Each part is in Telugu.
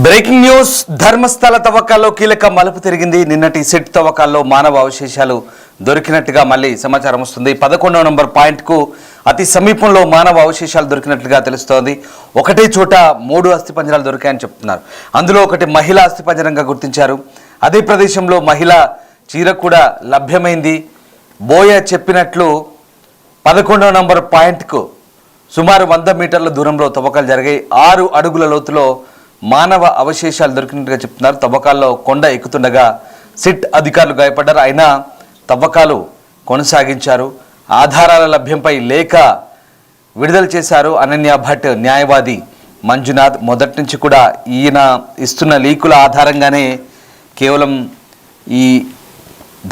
Breaking news. ధర్మస్థల తవ్వకాల్లో కీలక మలుపు తిరిగింది. నిన్నటి సెట్ తవ్వకాల్లో మానవ అవశేషాలు దొరికినట్టుగా మళ్ళీ సమాచారం వస్తుంది. 11వ నంబర్ పాయింట్కు అతి సమీపంలో మానవ అవశేషాలు దొరికినట్లుగా తెలుస్తోంది. ఒకటే చోట 3 అస్థిపంజరాలు దొరికాయని చెప్తున్నారు. అందులో ఒకటి మహిళా అస్థిపంజరంగా గుర్తించారు. అదే ప్రదేశంలో మహిళా చీర కూడా లభ్యమైంది. బోయ చెప్పినట్లు 11వ నంబర్ పాయింట్కు సుమారు 100 మీటర్ల దూరంలో తవ్వకాలు జరిగాయి. 6 అడుగుల లోతులో మానవ అవశేషాలు దొరికినట్టుగా చెప్తున్నారు. తవ్వకాల్లో కొండ ఎక్కుతుండగా సిట్ అధికారులు గాయపడ్డారు. అయినా తవ్వకాలు కొనసాగించారు. ఆధారాల లభ్యంపై లేఖ విడుదల చేశారు అనన్య భట్, న్యాయవాది మంజునాథ్. మొదటి నుంచి కూడా ఈయన ఇస్తున్న లీకుల ఆధారంగానే కేవలం ఈ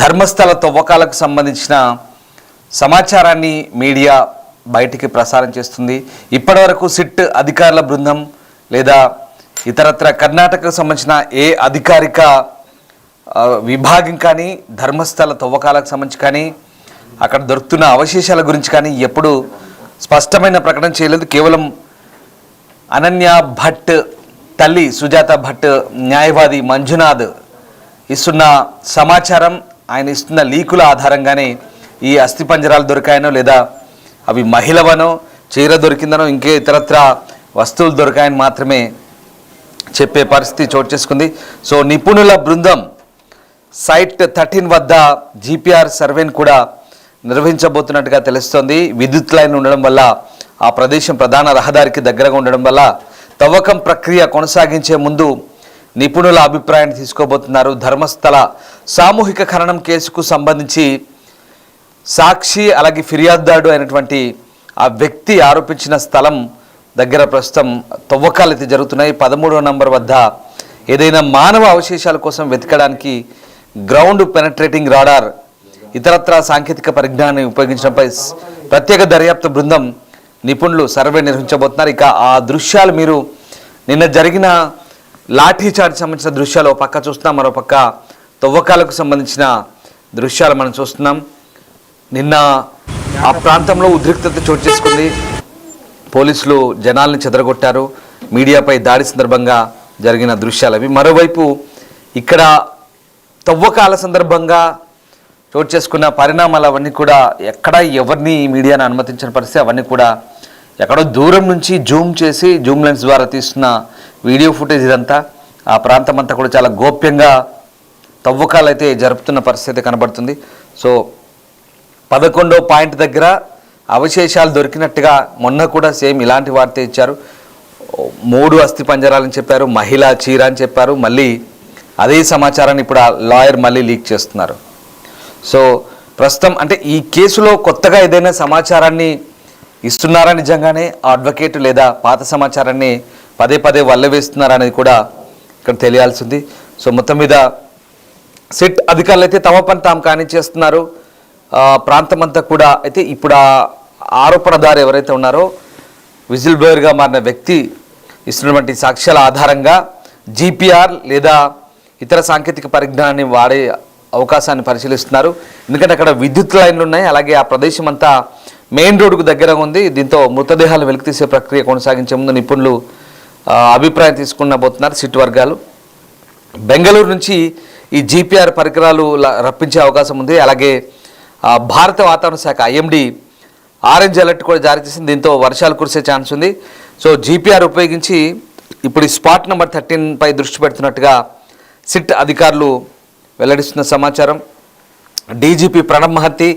ధర్మస్థల తవ్వకాలకు సంబంధించిన సమాచారాన్ని మీడియా బయటికి ప్రసారం చేస్తుంది. ఇప్పటివరకు సిట్ అధికారుల బృందం లేదా ఇతరత్ర కర్ణాటకకు సంబంధించిన ఏ అధికారిక విభాగం కానీ ధర్మస్థల తవ్వకాలకు సంబంధించి కానీ అక్కడ దొరుకుతున్న అవశేషాల గురించి కానీ ఎప్పుడు స్పష్టమైన ప్రకటన చేయలేదు. కేవలం అనన్య భట్ తల్లి సుజాత భట్, న్యాయవాది మంజునాథ్ ఇస్తున్న సమాచారం, ఆయన ఇస్తున్న లీకుల ఆధారంగానే ఈ అస్థిపంజరాలు దొరికాయనో లేదా అవి మహిళవనో, చీర దొరికిందనో, ఇంకే ఇతరత్ర వస్తువులు దొరికాయని మాత్రమే చెప్పే పరిస్థితి చోటు చేసుకుంది. సో నిపుణుల బృందం సైట్ 13 వద్ద జీపీఆర్ సర్వేను కూడా నిర్వహించబోతున్నట్టుగా తెలుస్తోంది. విద్యుత్ లైన్ ఉండడం వల్ల ఆ ప్రదేశం ప్రధాన రహదారికి దగ్గరగా ఉండడం వల్ల తవ్వకం ప్రక్రియ కొనసాగించే ముందు నిపుణుల అభిప్రాయాన్ని తీసుకోబోతున్నారు. ధర్మస్థల సామూహిక ఖననం కేసుకు సంబంధించి సాక్షి అలాగే ఫిర్యాదుదారుడు అయినటువంటి ఆ వ్యక్తి ఆరోపించిన స్థలం దగ్గర ప్రస్తుతం తవ్వకాలు అయితే జరుగుతున్నాయి. 13వ నంబర్ వద్ద ఏదైనా మానవ అవశేషాల కోసం వెతకడానికి గ్రౌండ్ పెనట్రేటింగ్ రాడార్, ఇతరత్ర సాంకేతిక పరిజ్ఞానాన్ని ఉపయోగించడంపై ప్రత్యేక దర్యాప్తు బృందం నిపుణులు సర్వే నిర్వహించబోతున్నారు. ఇక ఆ దృశ్యాలు మీరు నిన్న జరిగిన లాఠీ చార్జ్ సంబంధించిన దృశ్యాలు ఒక పక్క చూస్తున్నాం, మరో పక్క తవ్వకాలకు సంబంధించిన దృశ్యాలు మనం చూస్తున్నాం. నిన్న ఆ ప్రాంతంలో ఉద్రిక్తత చోటు చేసుకుంది. పోలీసులు జనాల్ని చెదరగొట్టారు. మీడియాపై దాడి సందర్భంగా జరిగిన దృశ్యాలు అవి. మరోవైపు ఇక్కడ తవ్వకాల సందర్భంగా చోటు చేసుకున్న పరిణామాలు అవన్నీ కూడా ఎక్కడ ఎవరిని మీడియాను అనుమతించిన పరిస్థితి, అవన్నీ కూడా ఎక్కడో దూరం నుంచి జూమ్ చేసి జూమ్ లెన్స్ ద్వారా తీస్తున్న వీడియో ఫుటేజ్. ఇదంతా ఆ ప్రాంతం అంతా కూడా చాలా గోప్యంగా తవ్వకాలు అయితే జరుపుతున్న పరిస్థితి కనబడుతుంది. సో 11వ పాయింట్ దగ్గర అవశేషాలు దొరికినట్టుగా మొన్న కూడా సేమ్ ఇలాంటి వార్త ఇచ్చారు. 3 అస్థి పంజరాలని చెప్పారు, మహిళా చీర అని చెప్పారు. మళ్ళీ అదే సమాచారాన్ని ఇప్పుడు ఆ లాయర్ మళ్ళీ లీక్ చేస్తున్నారు. సో ప్రస్తుతం అంటే ఈ కేసులో కొత్తగా ఏదైనా సమాచారాన్ని ఇస్తున్నారా, నిజంగానే ఆ అడ్వకేట్, లేదా పాత సమాచారాన్ని పదే పదే వల్లవేస్తున్నారా అనేది కూడా ఇక్కడ తెలియాల్సింది. సో మొత్తం మీద సిట్ అధికారులు అయితే తమ పని తాము కానిచ్చేస్తున్నారు. ప్రాంతం అంతా కూడా అయితే ఇప్పుడు ఆ ఆరోపణదారు ఎవరైతే ఉన్నారో విజిల్ బ్లోయర్గా మారిన వ్యక్తి ఇస్తున్నటువంటి సాక్ష్యాల ఆధారంగా జీపీఆర్ లేదా ఇతర సాంకేతిక పరిజ్ఞానాన్ని వాడే అవకాశాన్ని పరిశీలిస్తున్నారు. ఎందుకంటే అక్కడ విద్యుత్ లైన్లు ఉన్నాయి, అలాగే ఆ ప్రదేశం అంతా మెయిన్ రోడ్డుకు దగ్గరగా ఉంది. దీంతో మృతదేహాలు వెలికితీసే ప్రక్రియ కొనసాగించే ముందు నిపుణులు అభిప్రాయం తీసుకునబోతున్నారు సిట్ వర్గాలు. బెంగళూరు నుంచి ఈ జీపీఆర్ పరికరాలు రప్పించే అవకాశం ఉంది. అలాగే భారత వాతావరణ శాఖ ఐఎండీ ఆరెంజ్ అలర్ట్ కూడా జారీ చేసింది. దీంతో వర్షాలు కురిసే ఛాన్స్ ఉంది. సో జీపీఆర్ ఉపయోగించి ఇప్పుడు ఈ స్పాట్ నెంబర్ 13 పై దృష్టి పెడుతున్నట్టుగా సిట్ అధికారులు వెల్లడిస్తున్న సమాచారం. డీజీపీ ప్రణబ్ మహంతి,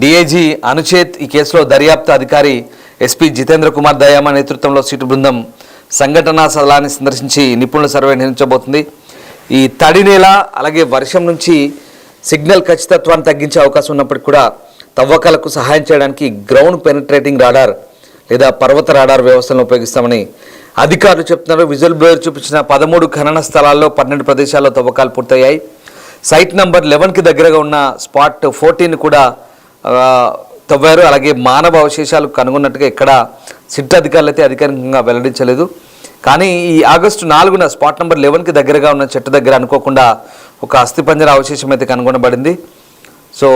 డిఐజీ అనుచేత్ ఈ కేసులో దర్యాప్తు అధికారి ఎస్పీ జితేంద్ర కుమార్ దయామా నేతృత్వంలో సిట్ బృందం సంఘటనా స్థలాన్ని సందర్శించి నిపుణుల సర్వే నిర్వహించబోతుంది. ఈ తడి నేల అలాగే వర్షం నుంచి సిగ్నల్ ఖచ్చితత్వాన్ని తగ్గించే అవకాశం ఉన్నప్పటికీ కూడా తవ్వకాలకు సహాయం చేయడానికి గ్రౌండ్ పెనట్రేటింగ్ రాడార్ లేదా పర్వత రాడార్ వ్యవస్థలను ఉపయోగిస్తామని అధికారులు చెప్తున్నారు. విజువల్ బ్లోయర్ చూపించిన 13 ఖనన స్థలాల్లో 12 ప్రదేశాల్లో తవ్వకాలు పూర్తయ్యాయి. సైట్ నంబర్ 11కి దగ్గరగా ఉన్న స్పాట్ 14 కూడా తవ్వారు. అలాగే మానవ అవశేషాలు కనుగొన్నట్టుగా ఇక్కడ సిట్ అధికారులు అయితే అధికారికంగా వెల్లడించలేదు. కానీ ఈ ఆగస్టు 4న స్పాట్ నెంబర్ 11కి దగ్గరగా ఉన్న చెట్టు దగ్గర అనుకోకుండా ఒక అస్థిపంజర అవశేషం అయితే కనుగొనబడింది. సో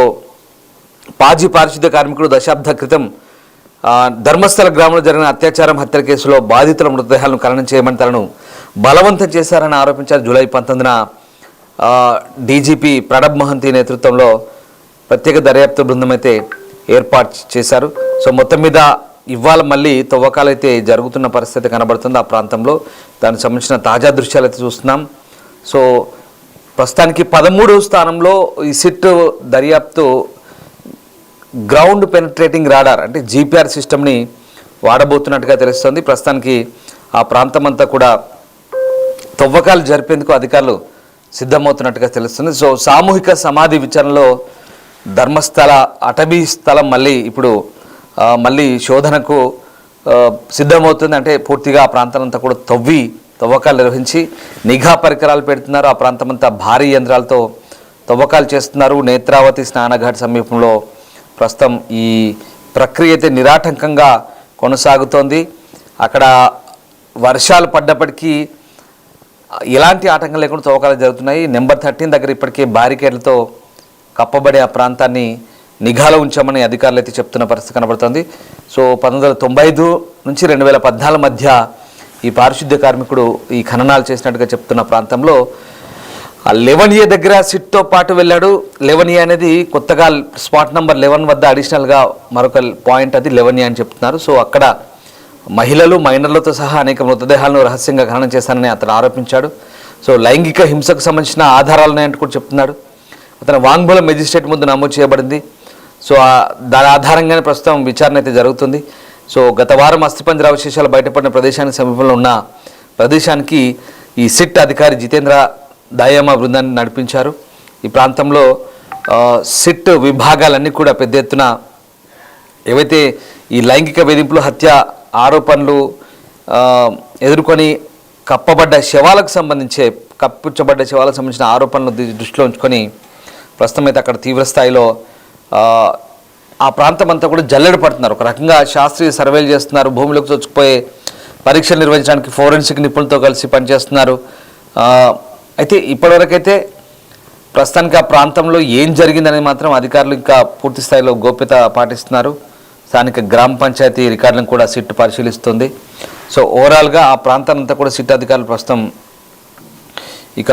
పాజీ పారిశుద్ధ్య కార్మికుడు దశాబ్ద క్రితం ధర్మస్థల గ్రామంలో జరిగిన అత్యాచారం హత్య కేసులో బాధితుల మృతదేహాలను ఖననం చేయమని తనను బలవంతం చేశారని ఆరోపించారు. జూలై 19న డీజీపీ ప్రణబ్ మహంతి నేతృత్వంలో ప్రత్యేక దర్యాప్తు బృందం అయితే ఏర్పాటు చేశారు. సో మొత్తం మీద ఇవాళ మళ్ళీ తవ్వకాలు అయితే జరుగుతున్న పరిస్థితి కనబడుతుంది ఆ ప్రాంతంలో. దానికి సంబంధించిన తాజా దృశ్యాలు అయితే చూస్తున్నాం. సో ప్రస్తుతానికి 13వ స్థానంలో ఈ సిట్ దర్యాప్తు గ్రౌండ్ పెనిట్రేటింగ్ రాడార్ అంటే జీపీఆర్ సిస్టమ్ని వాడబోతున్నట్టుగా తెలుస్తుంది. ప్రస్తుతానికి ఆ ప్రాంతం అంతా కూడా తవ్వకాలు జరిపేందుకు అధికారులు సిద్ధమవుతున్నట్టుగా తెలుస్తుంది. సో సామూహిక సమాధి విచారణలో ధర్మస్థల అటవీ స్థలం మళ్ళీ శోధనకు సిద్ధమవుతుంది. అంటే పూర్తిగా ఆ ప్రాంతాలంతా కూడా తవ్వకాలు నిర్వహించి నిఘా పరికరాలు పెడుతున్నారు. ఆ ప్రాంతం అంతా భారీ యంత్రాలతో తవ్వకాలు చేస్తున్నారు. నేత్రావతి స్నానఘాట్ సమీపంలో ప్రస్తుతం ఈ ప్రక్రియ అయితే నిరాటంకంగా కొనసాగుతోంది. అక్కడ వర్షాలు పడ్డప్పటికీ ఎలాంటి ఆటంకం లేకుండా తవ్వకాలు జరుగుతున్నాయి. నెంబర్ 13 దగ్గర ఇప్పటికే బ్యారికేడ్లతో కప్పబడే ఆ ప్రాంతాన్ని నిఘాలో ఉంచామని అధికారులు అయితే చెప్తున్న పరిస్థితి కనబడుతుంది. సో 1995 నుంచి 2014 మధ్య ఈ పారిశుద్ధ్య కార్మికుడు ఈ ఖననాలు చేసినట్టుగా చెప్తున్న ప్రాంతంలో 11A దగ్గర సిట్తో పాటు వెళ్ళాడు. 11A అనేది కొత్తగా స్పాట్ నెంబర్ 11 వద్ద అడిషనల్గా మరొక పాయింట్, అది 11A అని చెప్తున్నారు. సో అక్కడ మహిళలు మైనర్లతో సహా అనేక మృతదేహాలను రహస్యంగా ఖననం చేశానని అతను ఆరోపించాడు. సో లైంగిక హింసకు సంబంధించిన ఆధారాలు ఉన్నాయంటూ కూడా చెప్తున్నాడు. అతని వాంగ్మూలం మెజిస్ట్రేట్ ముందు నమోదు చేయబడింది. సో దాని ఆధారంగానే ప్రస్తుతం విచారణ అయితే జరుగుతుంది. సో గత వారం అస్థిపంజర అవశేషాలు బయటపడిన ప్రదేశానికి సమీపంలో ఉన్న ప్రదేశానికి ఈ సిట్ అధికారి జితేంద్ర దాయమా బృందాన్ని నడిపించారు. ఈ ప్రాంతంలో సిట్ విభాగాలన్నీ కూడా పెద్ద ఎత్తున ఏవైతే ఈ లైంగిక వేధింపులు, హత్య ఆరోపణలు ఎదుర్కొని కప్పుచ్చబడ్డ శవాలకు సంబంధించిన ఆరోపణలు దృష్టిలో ఉంచుకొని ప్రస్తుతం అయితే అక్కడ తీవ్రస్థాయిలో ఆ ప్రాంతం అంతా కూడా జల్లెడ పడుతున్నారు. ఒక రకంగా శాస్త్రీయ సర్వేలు చేస్తున్నారు. భూమిలోకి చొచ్చుకుపోయే పరీక్షలు నిర్వహించడానికి ఫోరెన్సిక్ నిపుణులతో కలిసి పనిచేస్తున్నారు. అయితే ఇప్పటివరకైతే ప్రస్తుతానికి ఆ ప్రాంతంలో ఏం జరిగిందనేది మాత్రం అధికారులు ఇంకా పూర్తి స్థాయిలో గోప్యత పాటిస్తున్నారు. స్థానిక గ్రామ పంచాయతీ రికార్డులను కూడా సిట్ పరిశీలిస్తుంది. సో ఓవరాల్గా ఆ ప్రాంతాన్ని అంతా కూడా సిట్ అధికారులు ప్రస్తుతం ఇక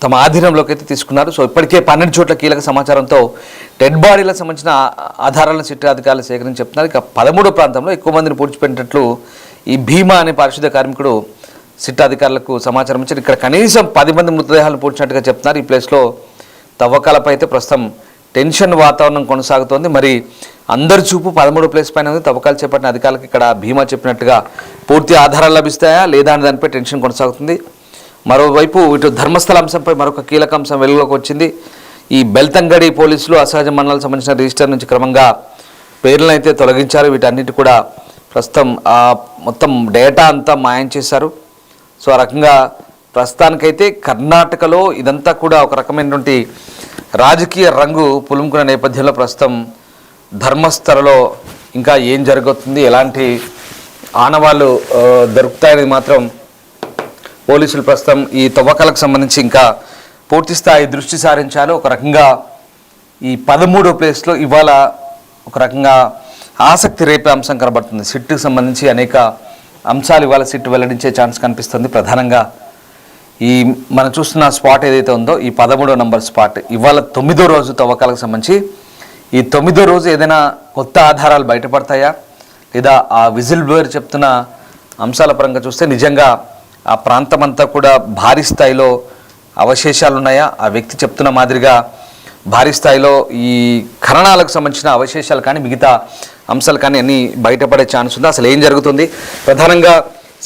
తమ ఆధీనంలోకి అయితే తీసుకున్నారు. సో ఇప్పటికే 12 చోట్ల కీలక సమాచారంతో డెడ్ బాడీలకు సంబంధించిన ఆధారాలను సిట్ అధికారులు సేకరించి చెప్తున్నారు. ఇక 13వ ప్రాంతంలో ఎక్కువ మందిని పూడ్చిపెట్టినట్లు ఈ భీమా అనే పారిశుద్ధ్య కార్మికుడు సిట్ అధికారులకు సమాచారం ఇచ్చారు. ఇక్కడ కనీసం 10 మంది మృతదేహాలను పూడ్చినట్టుగా చెప్తున్నారు. ఈ ప్లేస్లో తవ్వకాలపై అయితే ప్రస్తుతం టెన్షన్ వాతావరణం కొనసాగుతోంది. మరి అందరి చూపు 13వ ప్లేస్ పైన ఉంది. తవ్వకాలు చేపట్టిన అధికారులకు ఇక్కడ భీమా చెప్పినట్టుగా పూర్తి ఆధారాలు లభిస్తాయా లేదా అనే దానిపై టెన్షన్ కొనసాగుతుంది. మరోవైపు ఇటు ధర్మస్థల అంశంపై మరొక కీలక అంశం వెలుగులోకి వచ్చింది. ఈ బెల్తంగడి పోలీసులు అసహజ మరణాలకు సంబంధించిన రిజిస్టర్ నుంచి క్రమంగా పేర్లను అయితే తొలగించారు. వీటన్నిటి కూడా ప్రస్తుతం మొత్తం డేటా అంతా మాయం చేశారు. సో ఆ రకంగా ప్రస్తుతానికైతే కర్ణాటకలో ఇదంతా కూడా ఒక రకమైనటువంటి రాజకీయ రంగు పులుముకున్న నేపథ్యంలో ప్రస్తుతం ధర్మస్థలలో ఇంకా ఏం జరుగుతుంది, ఎలాంటి ఆనవాళ్ళు దొరుకుతాయని మాత్రం పోలీసులు ప్రస్తుతం ఈ తవ్వకాలకు సంబంధించి ఇంకా పూర్తి స్థాయి దృష్టి సారించారు. ఒక రకంగా ఈ 13వ ప్లేస్లో ఇవాళ ఒక రకంగా ఆసక్తి రేపే అంశం కనబడుతుంది. సిట్కి సంబంధించి అనేక అంశాలు ఇవాళ సిట్ వెల్లడించే ఛాన్స్ కనిపిస్తుంది. ప్రధానంగా ఈ మనం చూస్తున్న స్పాట్ ఏదైతే ఉందో ఈ 13వ నంబర్ స్పాట్ ఇవాళ 9వ రోజు తవ్వకాలకు సంబంధించి ఈ 9వ రోజు ఏదైనా కొత్త ఆధారాలు బయటపడతాయా లేదా ఆ విజిల్ బ్లోయర్ చెప్తున్న అంశాల పరంగా చూస్తే నిజంగా ఆ ప్రాంతం అంతా కూడా భారీ స్థాయిలో అవశేషాలు ఉన్నాయా, ఆ వ్యక్తి చెప్తున్న మాదిరిగా భారీ స్థాయిలో ఈ ఖననాలకు సంబంధించిన అవశేషాలు కానీ మిగతా అంశాలు కానీ అన్నీ బయటపడే ఛాన్స్ ఉంది. అసలు ఏం జరుగుతుంది, ప్రధానంగా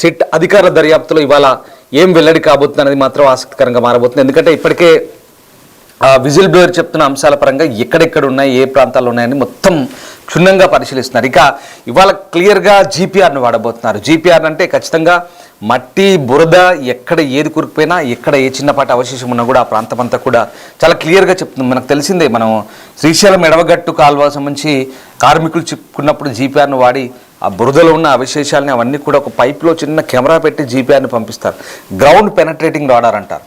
సిట్ అధికారుల దర్యాప్తులో ఇవాళ ఏం వెల్లడి కాబోతుంది అనేది మాత్రం ఆసక్తికరంగా మారబోతుంది. ఎందుకంటే ఇప్పటికే విజిల్ బ్లోయర్ చెప్తున్న అంశాల పరంగా ఎక్కడెక్కడ ఉన్నాయి, ఏ ప్రాంతాల్లో ఉన్నాయని మొత్తం క్షుణ్ణంగా పరిశీలిస్తున్నారు. ఇక ఇవాళ క్లియర్గా జీపీఆర్ను వాడబోతున్నారు. జీపీఆర్ అంటే ఖచ్చితంగా మట్టి బురద ఎక్కడ ఏది కురికిపోయినా ఎక్కడ ఏ చిన్నపాటి అవశేషం ఉన్నా కూడా ఆ ప్రాంతం అంతా కూడా చాలా క్లియర్గా చెప్తుంది. మనకు తెలిసిందే, మనం శ్రీశైలం ఎడవగట్టు కాలువ సంబంధించి కార్మికులు చెప్పుకున్నప్పుడు జీపీఆర్ను వాడి ఆ బురదలో ఉన్న అవశేషాలని అవన్నీ కూడా ఒక పైప్లో చిన్న కెమెరా పెట్టి జీపీఆర్ని పంపిస్తారు. గ్రౌండ్ పెనట్రేటింగ్ రాడార్ అంటారు.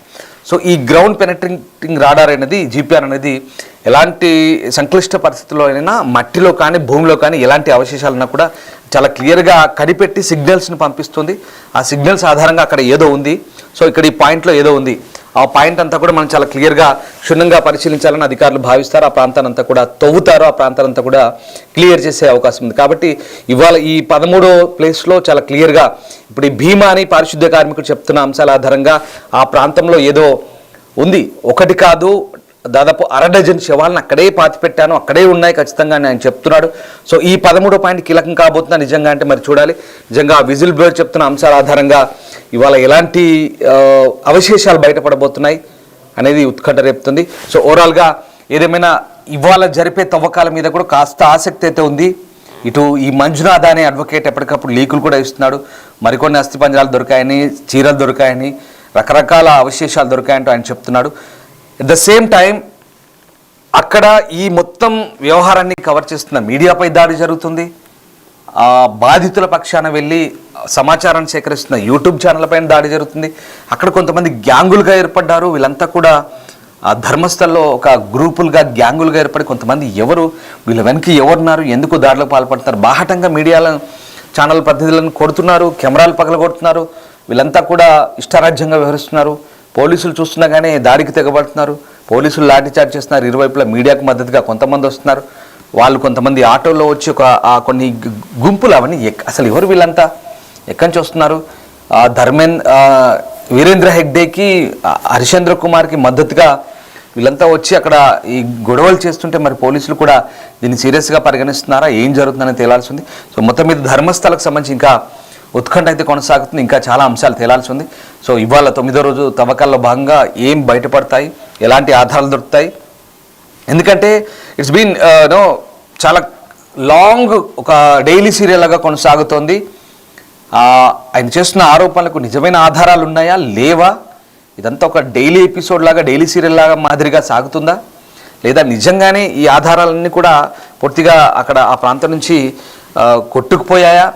సో ఈ గ్రౌండ్ పెనట్రేటింగ్ రాడార్ అనేది జీపీఆర్ అనేది ఎలాంటి సంక్లిష్ట పరిస్థితుల్లో అయినా మట్టిలో కానీ భూమిలో కానీ ఎలాంటి అవశేషాలున్నా కూడా చాలా క్లియర్గా కనిపెట్టి సిగ్నల్స్ని పంపిస్తుంది. ఆ సిగ్నల్స్ ఆధారంగా అక్కడ ఏదో ఉంది. సో ఇక్కడ ఈ పాయింట్లో ఏదో ఉంది. ఆ పాయింట్ అంతా కూడా మనం చాలా క్లియర్గా క్షుణ్ణంగా పరిశీలించాలని అధికారులు భావిస్తారు. ఆ ప్రాంతాన్ని అంతా కూడా తవ్వుతారు, ఆ ప్రాంతాన్ని అంతా కూడా క్లియర్ చేసే అవకాశం ఉంది. కాబట్టి ఇవాళ ఈ 13వ ప్లేస్లో చాలా క్లియర్గా ఇప్పుడు ఈ భీమా అని పారిశుద్ధ్య కార్మికుడు చెప్తున్న అంశాల ఆధారంగా ఆ ప్రాంతంలో ఏదో ఉంది. ఒకటి కాదు, దాదాపు 1/2 డజన్ శవాలను అక్కడే పాతి పెట్టాను, అక్కడే ఉన్నాయి ఖచ్చితంగా అని ఆయన చెప్తున్నాడు. సో ఈ 13వ పాయింట్ కీలకం కాబోతుందా నిజంగా అంటే మరి చూడాలి. నిజంగా విజిల్ బ్లోర్ చెప్తున్న అంశాల ఆధారంగా ఇవాళ ఎలాంటి అవశేషాలు బయటపడబోతున్నాయి అనేది ఉత్కంఠ రేపుతుంది. సో ఓవరాల్గా ఏదేమైనా ఇవాళ జరిపే తవ్వకాల మీద కూడా కాస్త ఆసక్తి అయితే ఉంది. ఇటు ఈ మంజునాథ్ అనే అడ్వకేట్ ఎప్పటికప్పుడు లీకులు కూడా ఇస్తున్నాడు. మరికొన్ని అస్థిపంజరాలు దొరికాయని, చీరలు దొరికాయని, రకరకాల అవశేషాలు దొరికాయంటూ ఆయన చెప్తున్నాడు. ఎట్ ద సేమ్ టైం అక్కడ ఈ మొత్తం వ్యవహారాన్ని కవర్ చేస్తున్న మీడియాపై దాడి జరుగుతుంది. బాధితుల పక్షాన వెళ్ళి సమాచారాన్ని సేకరిస్తున్న యూట్యూబ్ ఛానల్ పైన దాడి జరుగుతుంది. అక్కడ కొంతమంది గ్యాంగులుగా ఏర్పడ్డారు. వీళ్ళంతా కూడా ధర్మస్థల్లో ఒక గ్రూపులుగా గ్యాంగులుగా ఏర్పడి కొంతమంది ఎవరు, వీళ్ళ వెనక్కి ఎవరున్నారు, ఎందుకు దాడిలో పాల్పడుతున్నారు, బాహటంగా మీడియాల ఛానల్ ప్రతినిధులను కొడుతున్నారు, కెమెరాలు పగలగొడుతున్నారు. వీళ్ళంతా కూడా ఇష్టారాజ్యంగా వ్యవహరిస్తున్నారు. పోలీసులు చూస్తున్నా కానీ దాడికి తెగబడుతున్నారు. పోలీసులు లాఠీచార్జ్ చేస్తున్నారు. ఇరువైపులా మీడియాకు మద్దతుగా కొంతమంది వస్తున్నారు. వాళ్ళు కొంతమంది ఆటోలో వచ్చి కొన్ని గుంపులు అవన్నీ అసలు ఎవరు వీళ్ళంతా ఎక్కడి నుంచి వస్తున్నారు? వీరేంద్ర హెగ్డేకి, హరిశ్చంద్ర కుమార్కి మద్దతుగా వీళ్ళంతా వచ్చి అక్కడ ఈ గొడవలు చేస్తుంటే మరి పోలీసులు కూడా దీన్ని సీరియస్గా పరిగణిస్తున్నారా, ఏం జరుగుతుందని తేలాల్సి ఉంది. సో మొత్తం మీద ధర్మస్థలకు సంబంధించి ఇంకా ఉత్కంఠ అయితే కొనసాగుతుంది. ఇంకా చాలా అంశాలు తేలాల్సి ఉంది. సో ఇవాళ 9వ రోజు తవ్వకాల్లో భాగంగా ఏం బయటపడతాయి, ఎలాంటి ఆధారాలు దొరుకుతాయి, ఎందుకంటే ఇట్స్ బీన్ చాలా లాంగ్ ఒక డైలీ సీరియల్ లాగా కొనసాగుతోంది. ఆయన చేస్తున్న ఆరోపణలకు నిజమైన ఆధారాలు ఉన్నాయా లేవా, ఇదంతా ఒక డైలీ ఎపిసోడ్ లాగా, డైలీ సీరియల్ లాగా మాదిరిగా సాగుతుందా, లేదా నిజంగానే ఈ ఆధారాలన్నీ కూడా పూర్తిగా అక్కడ ఆ ప్రాంతం నుంచి కొట్టుకుపోయాయా,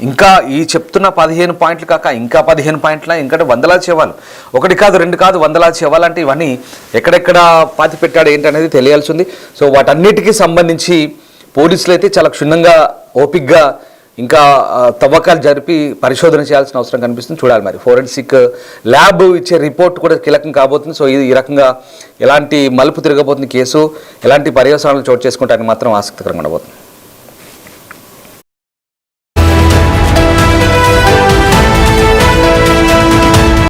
ఇంకా ఈ చెప్తున్న 15 పాయింట్లు కాక ఇంకా 15 పాయింట్ల ఇంకా వందలాది శవాలు, ఒకటి కాదు రెండు కాదు వందలాది శవాలు అంటే ఇవన్నీ ఎక్కడెక్కడ పాతి పెట్టాడు ఏంటనేది తెలియాల్సి ఉంది. సో వాటన్నిటికీ సంబంధించి పోలీసులు అయితే చాలా క్షుణ్ణంగా ఓపిక్గా ఇంకా తవ్వకాలు జరిపి పరిశోధన చేయాల్సిన అవసరం కనిపిస్తుంది. చూడాలి మరి ఫోరెన్సిక్ ల్యాబ్ ఇచ్చే రిపోర్ట్ కూడా కీలకం కాబోతుంది. సో ఈ రకంగా ఎలాంటి మలుపు తిరగబోతుంది కేసు, ఎలాంటి పర్యవసానాలు చోటు చేసుకుంటారని మాత్రం ఆసక్తికరంగా ఉండబోతుంది.